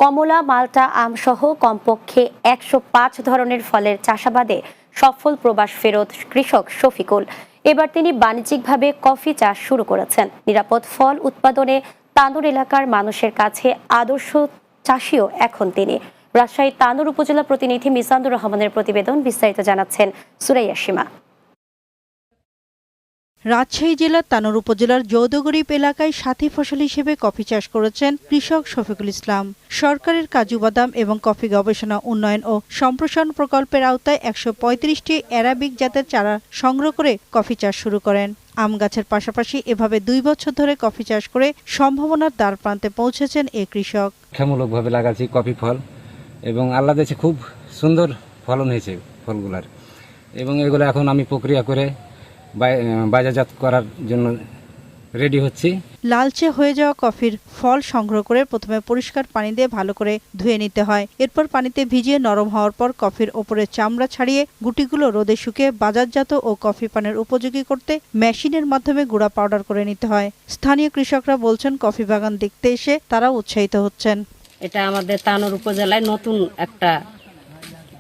কমলা, মাল্টা, আম সহ কমপক্ষে ১০৫ ধরনের ফলের চাষাবাদে সফল প্রবাস ফেরত কৃষক শফিকুল। এবার তিনি বাণিজ্যিকভাবে কফি চাষ শুরু করেছেন। নিরাপদ ফল উৎপাদনে তানোর এলাকার মানুষের কাছে আদর্শ চাষিও এখন তিনি। রাজশাহী তানোর উপজেলা প্রতিনিধি মিজানুর রহমানের প্রতিবেদন, বিস্তারিত জানাচ্ছেন সুরাইয়া সীমা। রাজশাহী জেলার তানোর উপজেলার যৌদগরিব এলাকায় সাথী ফসল হিসেবে কফি চাষ করেছেন কৃষক শফিকুল ইসলাম। সরকারের কাজু বাদাম এবং কফি গবেষণা উন্নয়ন ও সম্প্রসারণ প্রকল্পের আওতায় ১৩৫টি অ্যারাবিক জাতের চারা সংগ্রহ করে কফি চাষ শুরু করেন। আম গাছের পাশাপাশি এভাবে ২ বছর ধরে কফি চাষ করে সম্ভাবনার দ্বার প্রান্তে পৌঁছেছেন এই কৃষক। খেমূলকভাবে লাগাচ্ছি কফি ফল এবং আল্লাহ দেশে খুব সুন্দর ফলন হয়েছে ফলগুলার, এবং এগুলো এখন আমি প্রক্রিয়া করে বাজারজাত করার জন্য রেডি হচ্ছি। লালচে হয়ে যাওয়া কফির ফল সংগ্রহ করে প্রথমে পরিষ্কার পানি দিয়ে ভালো করে ধুয়ে নিতে হয়। এরপর পানিতে ভিজিয়ে নরম হওয়ার পর কফির ওপরে চামড়া ছাড়িয়ে গুটিগুলো রোদে শুকিয়ে বাজারজাত ও কফি পানের উপযোগী করতে মেশিনের মাধ্যমে গুঁড়া পাউডার করে নিতে হয়। স্থানীয় কৃষকরা বলছেন, কফি বাগান দেখতে এসে তারা উৎসাহিত হচ্ছেন। এটা আমাদের তানোর উপজেলায় নতুন একটা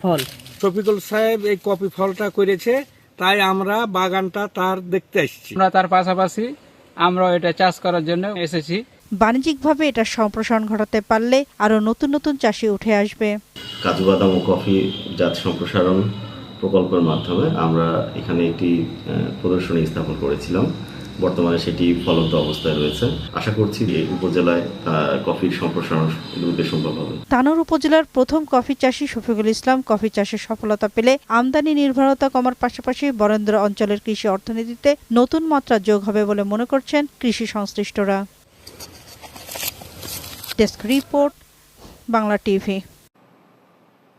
ফল। শফিকুল সাহেব এই কফি ফলটা করেছে, তাই আমরা বাগানটা তার দেখতে এসেছি। আমরা তার পাশাপাশি আমরা এটা চাষ করার জন্য এসেছি। বাণিজ্যিকভাবে এটা সম্প্রসারণ ঘটাতে পারলে আরো নতুন নতুন চাষি উঠে আসবে। কাজু বাদাম ও কফি জাত সম্প্রসারণ প্রকল্পের মাধ্যমে আমরা এখানে একটি প্রদর্শনী স্থাপন করেছিলাম। বর্তমানে সেটি ফলবদ্ধ অবস্থায় রয়েছে। আশা করছি এই উপজেলায় কফির সম্প্রসারণ দ্রুত সম্ভব হবে। তানোর উপজেলার প্রথম কফি চাষী শফিকুল ইসলাম কফি চাষে সফলতা পেলে আমদানি নির্ভরতা কমার পাশাপাশি বরেন্দ্র অঞ্চলের কৃষি অর্থনীতিতে নতুন মাত্রা যোগ হবে বলে মনে করছেন কৃষি সংশ্লিষ্টরা। Desk report, Bangla TV.